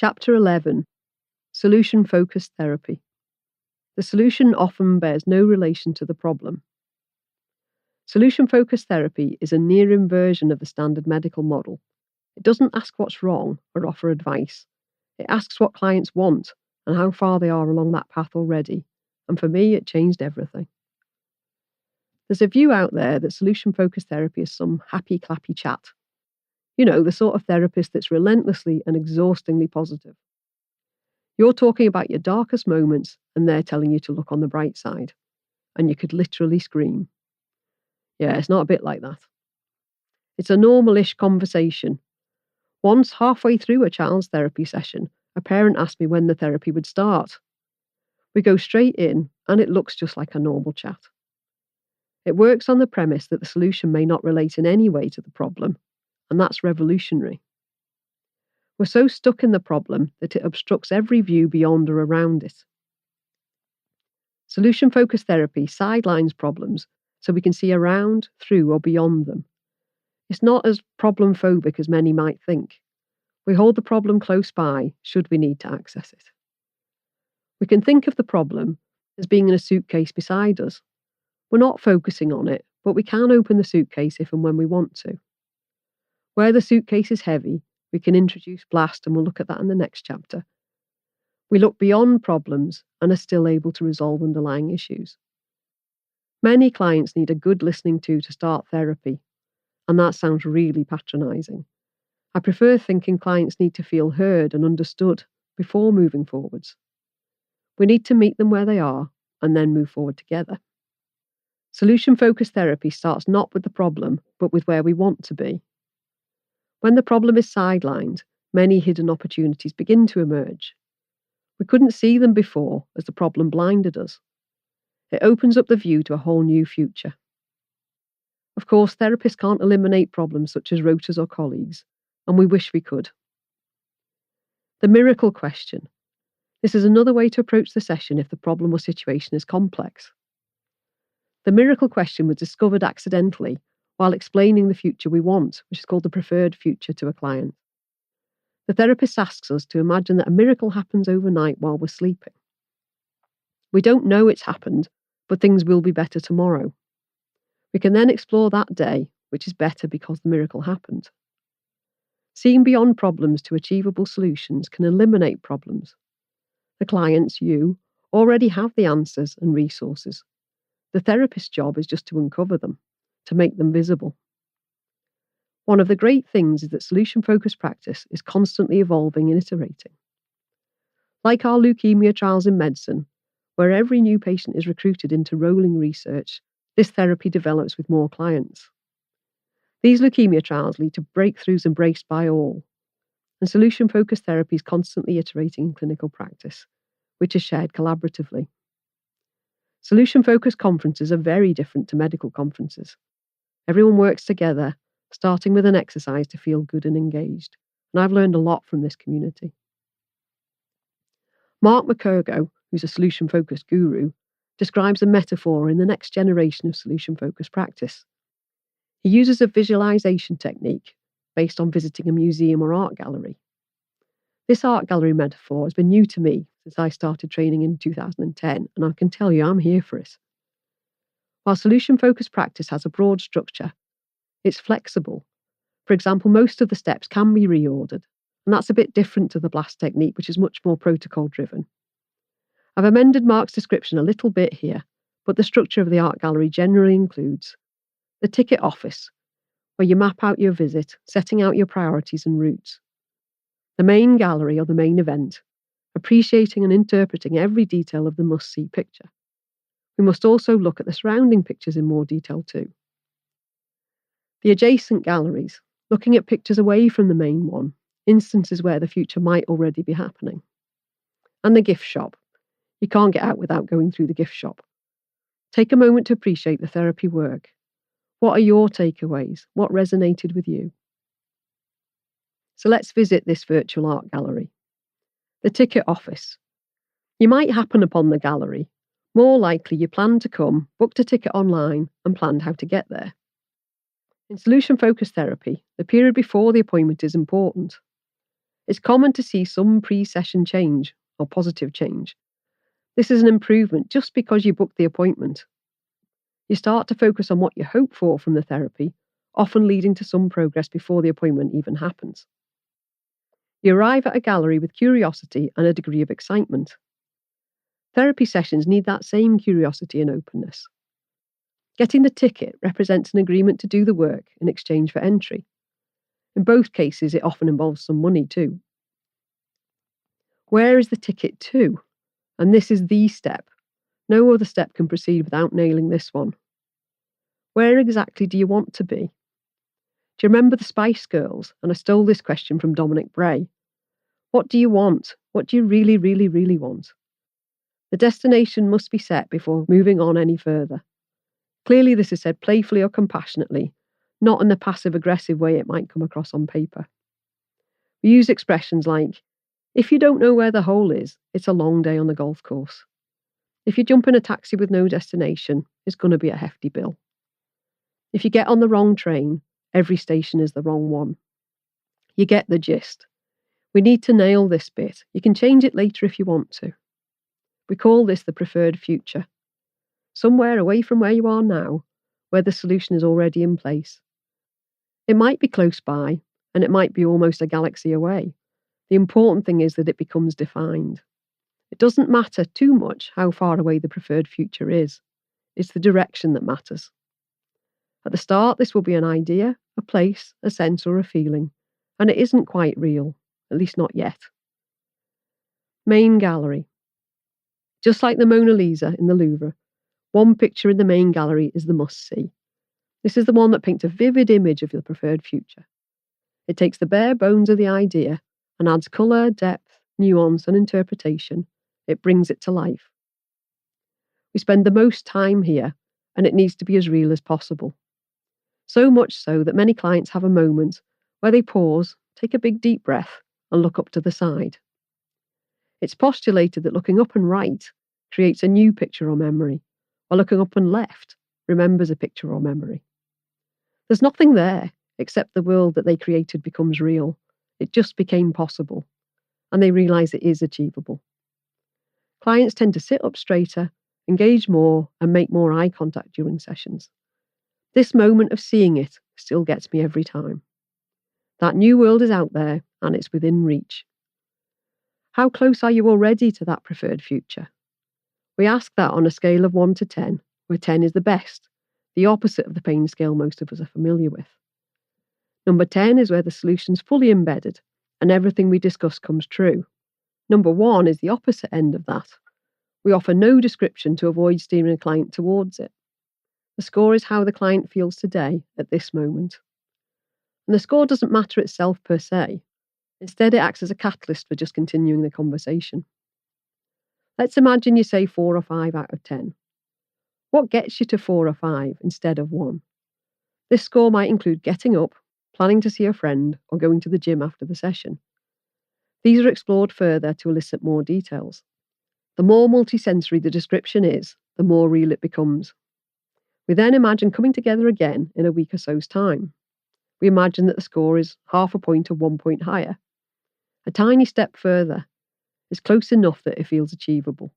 Chapter 11. Solution-Focused Therapy. The solution often bears no relation to the problem. Solution-focused therapy is a near inversion of the standard medical model. It doesn't ask what's wrong or offer advice. It asks what clients want and how far they are along that path already. And for me, it changed everything. There's a view out there that solution-focused therapy is some happy, clappy chat. You know, the sort of therapist that's relentlessly and exhaustingly positive. You're talking about your darkest moments and they're telling you to look on the bright side. And you could literally scream. Yeah, it's not a bit like that. It's a normal-ish conversation. Once, halfway through a child's therapy session, a parent asked me when the therapy would start. We go straight in, and it looks just like a normal chat. It works on the premise that the solution may not relate in any way to the problem, and that's revolutionary. We're so stuck in the problem that it obstructs every view beyond or around it. Solution-focused therapy sidelines problems so we can see around, through, or beyond them. It's not as problem-phobic as many might think. We hold the problem close by should we need to access it. We can think of the problem as being in a suitcase beside us. We're not focusing on it, but we can open the suitcase if and when we want to. Where the suitcase is heavy, we can introduce blast, and we'll look at that in the next chapter. We look beyond problems and are still able to resolve underlying issues. Many clients need a good listening to start therapy, and that sounds really patronising. I prefer thinking clients need to feel heard and understood before moving forwards. We need to meet them where they are and then move forward together. Solution-focused therapy starts not with the problem, but with where we want to be. When the problem is sidelined, many hidden opportunities begin to emerge. We couldn't see them before as the problem blinded us. It opens up the view to a whole new future. Of course, therapists can't eliminate problems such as rotas or colleagues, and we wish we could. The miracle question. This is another way to approach the session if the problem or situation is complex. The miracle question was discovered accidentally while explaining the future we want, which is called the preferred future, to a client. The therapist asks us to imagine that a miracle happens overnight while we're sleeping. We don't know it's happened, but things will be better tomorrow. We can then explore that day, which is better because the miracle happened. Seeing beyond problems to achievable solutions can eliminate problems. The clients, you, already have the answers and resources. The therapist's job is just to uncover them, to make them visible. One of the great things is that solution-focused practice is constantly evolving and iterating. Like our leukemia trials in medicine, where every new patient is recruited into rolling research, this therapy develops with more clients. These leukemia trials lead to breakthroughs embraced by all, and solution-focused therapy is constantly iterating in clinical practice, which is shared collaboratively. Solution-focused conferences are very different to medical conferences. Everyone works together, starting with an exercise to feel good and engaged, and I've learned a lot from this community. Mark McCurgo, who's a solution-focused guru, describes a metaphor in the next generation of solution-focused practice. He uses a visualization technique based on visiting a museum or art gallery. This art gallery metaphor has been new to me since I started training in 2010, and I can tell you I'm here for it. While solution-focused practice has a broad structure, it's flexible. For example, most of the steps can be reordered, and that's a bit different to the blast technique, which is much more protocol-driven. I've amended Mark's description a little bit here, but the structure of the art gallery generally includes the ticket office, where you map out your visit, setting out your priorities and routes. The main gallery or the main event, appreciating and interpreting every detail of the must-see picture. We must also look at the surrounding pictures in more detail too. The adjacent galleries, looking at pictures away from the main one, instances where the future might already be happening. And the gift shop. You can't get out without going through the gift shop. Take a moment to appreciate the therapy work. What are your takeaways? What resonated with you? So let's visit this virtual art gallery. The ticket office. You might happen upon the gallery. More likely you planned to come, booked a ticket online, and planned how to get there. In solution-focused therapy, the period before the appointment is important. It's common to see some pre-session change or positive change. This is an improvement just because you booked the appointment. You start to focus on what you hope for from the therapy, often leading to some progress before the appointment even happens. You arrive at a gallery with curiosity and a degree of excitement. Therapy sessions need that same curiosity and openness. Getting the ticket represents an agreement to do the work in exchange for entry. In both cases, it often involves some money too. Where is the ticket to? And this is the step. No other step can proceed without nailing this one. Where exactly do you want to be? Do you remember the Spice Girls? And I stole this question from Dominic Bray. What do you want? What do you really, really, really want? The destination must be set before moving on any further. Clearly, this is said playfully or compassionately, not in the passive-aggressive way it might come across on paper. We use expressions like, if you don't know where the hole is, it's a long day on the golf course. If you jump in a taxi with no destination, it's going to be a hefty bill. If you get on the wrong train, every station is the wrong one. You get the gist. We need to nail this bit. You can change it later if you want to. We call this the preferred future. Somewhere away from where you are now, where the solution is already in place. It might be close by, and it might be almost a galaxy away. The important thing is that it becomes defined. It doesn't matter too much how far away the preferred future is. It's the direction that matters. At the start, this will be an idea, a place, a sense, or a feeling, and it isn't quite real, at least not yet. Main gallery. Just like the Mona Lisa in the Louvre, one picture in the main gallery is the must-see. This is the one that paints a vivid image of the preferred future. It takes the bare bones of the idea and adds colour, depth, nuance, and interpretation. It brings it to life. We spend the most time here, and it needs to be as real as possible. So much so that many clients have a moment where they pause, take a big deep breath, and look up to the side. It's postulated that looking up and right creates a new picture or memory, while looking up and left remembers a picture or memory. There's nothing there except the world that they created becomes real. It just became possible, and they realise it is achievable. Clients tend to sit up straighter, engage more, and make more eye contact during sessions. This moment of seeing it still gets me every time. That new world is out there, and it's within reach. How close are you already to that preferred future? We ask that on a scale of 1 to 10, where 10 is the best, the opposite of the pain scale most of us are familiar with. Number 10 is where the solution's fully embedded, and everything we discuss comes true. Number 1 is the opposite end of that. We offer no description to avoid steering a client towards it. The score is how the client feels today, at this moment. And the score doesn't matter itself per se. Instead, it acts as a catalyst for just continuing the conversation. Let's imagine you say 4 or 5 out of 10. What gets you to 4 or 5 instead of 1? This score might include getting up, planning to see a friend, or going to the gym after the session. These are explored further to elicit more details. The more multisensory the description is, the more real it becomes. We then imagine coming together again in a week or so's time. We imagine that the score is half a point or 1 point higher. A tiny step further is close enough that it feels achievable.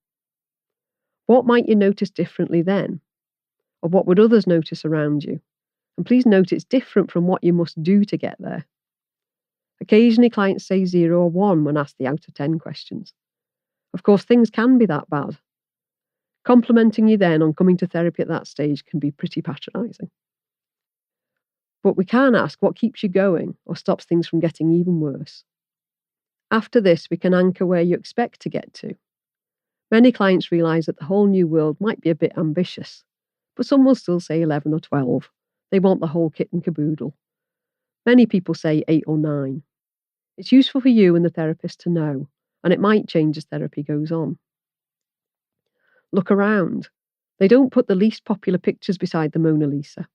What might you notice differently then? Or what would others notice around you? And please note it's different from what you must do to get there. Occasionally clients say 0 or 1 when asked the out of 10 questions. Of course, things can be that bad. Complimenting you then on coming to therapy at that stage can be pretty patronising. But we can ask what keeps you going or stops things from getting even worse. After this, we can anchor where you expect to get to. Many clients realise that the whole new world might be a bit ambitious, but some will still say 11 or 12. They want the whole kit and caboodle. Many people say 8 or 9. It's useful for you and the therapist to know, and it might change as therapy goes on. Look around. They don't put the least popular pictures beside the Mona Lisa.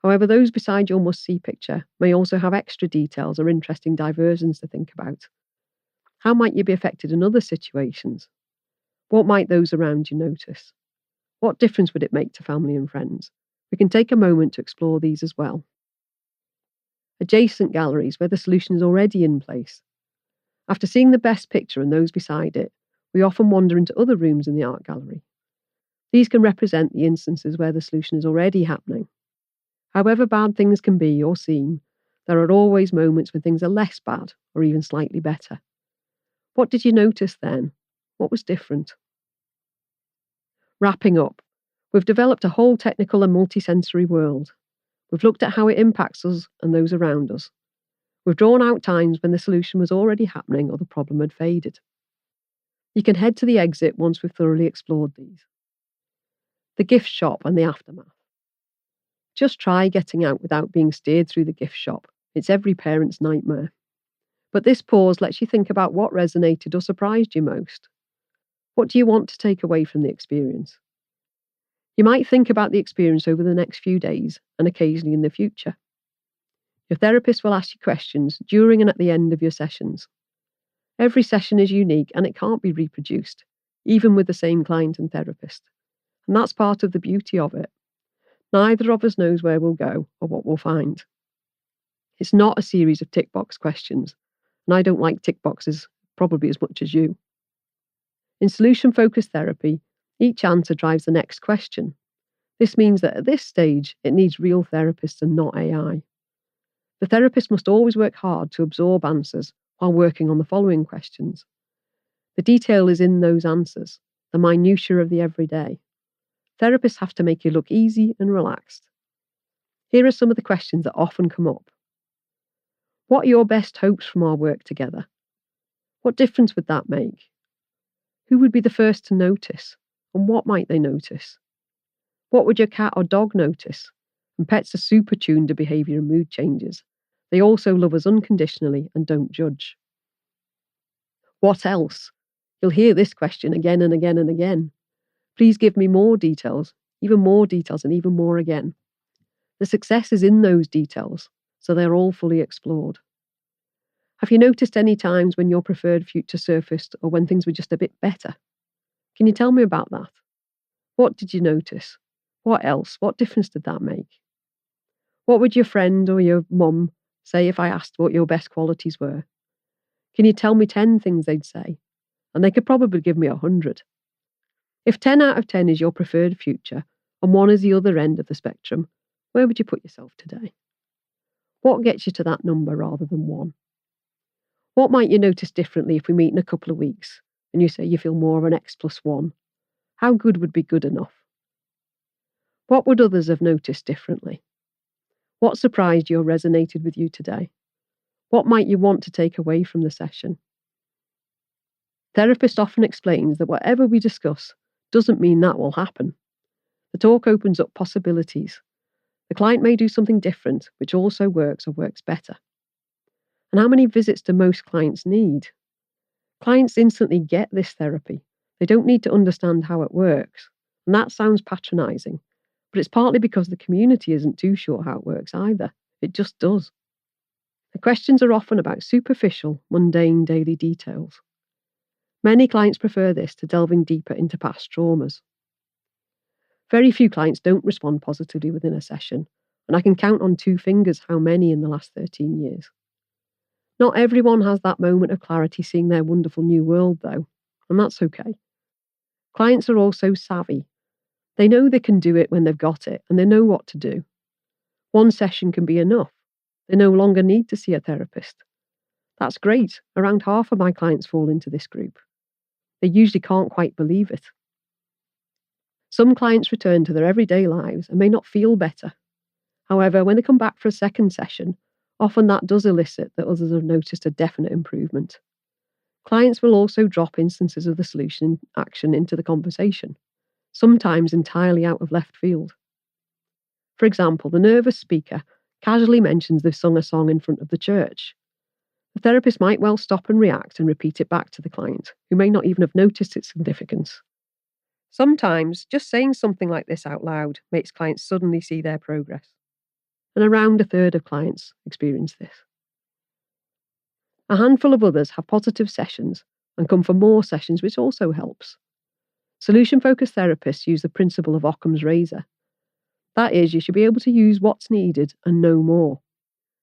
However, those beside your must-see picture may also have extra details or interesting diversions to think about. How might you be affected in other situations? What might those around you notice? What difference would it make to family and friends? We can take a moment to explore these as well. Adjacent galleries where the solution is already in place. After seeing the best picture and those beside it, we often wander into other rooms in the art gallery. These can represent the instances where the solution is already happening. However bad things can be or seem, there are always moments when things are less bad or even slightly better. What did you notice then? What was different? Wrapping up, we've developed a whole technical and multisensory world. We've looked at how it impacts us and those around us. We've drawn out times when the solution was already happening or the problem had faded. You can head to the exit once we've thoroughly explored these. The gift shop and the aftermath. Just try getting out without being steered through the gift shop. It's every parent's nightmare. But this pause lets you think about what resonated or surprised you most. What do you want to take away from the experience? You might think about the experience over the next few days and occasionally in the future. Your therapist will ask you questions during and at the end of your sessions. Every session is unique and it can't be reproduced, even with the same client and therapist. And that's part of the beauty of it. Neither of us knows where we'll go or what we'll find. It's not a series of tick box questions, and I don't like tick boxes probably as much as you. In solution-focused therapy, each answer drives the next question. This means that at this stage, it needs real therapists and not AI. The therapist must always work hard to absorb answers while working on the following questions. The detail is in those answers, the minutiae of the everyday. Therapists have to make you look easy and relaxed. Here are some of the questions that often come up. What are your best hopes from our work together? What difference would that make? Who would be the first to notice? And what might they notice? What would your cat or dog notice? And pets are super tuned to behaviour and mood changes. They also love us unconditionally and don't judge. What else? You'll hear this question again and again and again. Please give me more details, and even more again. The success is in those details, so they're all fully explored. Have you noticed any times when your preferred future surfaced or when things were just a bit better? Can you tell me about that? What did you notice? What else? What difference did that make? What would your friend or your mum say if I asked what your best qualities were? Can you tell me 10 things they'd say? And they could probably give me 100. If 10 out of 10 is your preferred future and 1 is the other end of the spectrum, where would you put yourself today? What gets you to that number rather than 1? What might you notice differently if we meet in a couple of weeks and you say you feel more of an X+1? How good would be good enough? What would others have noticed differently? What surprised you or resonated with you today? What might you want to take away from the session? Therapist often explains that whatever we discuss doesn't mean that will happen. The talk opens up possibilities. The client may do something different, which also works or works better. And how many visits do most clients need? Clients instantly get this therapy. They don't need to understand how it works. And that sounds patronising, but it's partly because the community isn't too sure how it works either. It just does. The questions are often about superficial, mundane daily details. Many clients prefer this to delving deeper into past traumas. Very few clients don't respond positively within a session, and I can count on 2 fingers how many in the last 13 years. Not everyone has that moment of clarity seeing their wonderful new world, though, and that's okay. Clients are also savvy. They know they can do it when they've got it, and they know what to do. 1 session can be enough. They no longer need to see a therapist. That's great. Around half of my clients fall into this group. They usually can't quite believe it. Some clients return to their everyday lives and may not feel better. However, when they come back for a second session, often that does elicit that others have noticed a definite improvement. Clients will also drop instances of the solution action into the conversation, sometimes entirely out of left field. For example, the nervous speaker casually mentions they've sung a song in front of the church. The therapist might well stop and react and repeat it back to the client, who may not even have noticed its significance. Sometimes, just saying something like this out loud makes clients suddenly see their progress. And around 1/3 of clients experience this. A handful of others have positive sessions and come for more sessions, which also helps. Solution-focused therapists use the principle of Occam's razor. That is, you should be able to use what's needed and no more.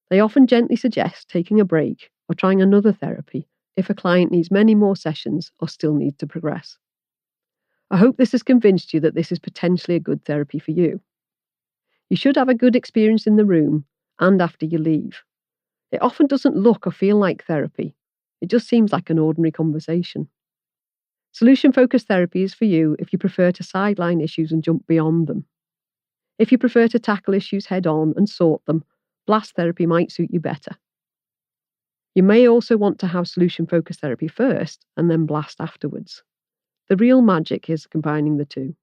They often gently suggest taking a break or trying another therapy if a client needs many more sessions or still needs to progress. I hope this has convinced you that this is potentially a good therapy for you. You should have a good experience in the room and after you leave. It often doesn't look or feel like therapy. It just seems like an ordinary conversation. Solution-focused therapy is for you if you prefer to sideline issues and jump beyond them. If you prefer to tackle issues head-on and sort them, blast therapy might suit you better. You may also want to have solution-focused therapy first and then blast afterwards. The real magic is combining the two.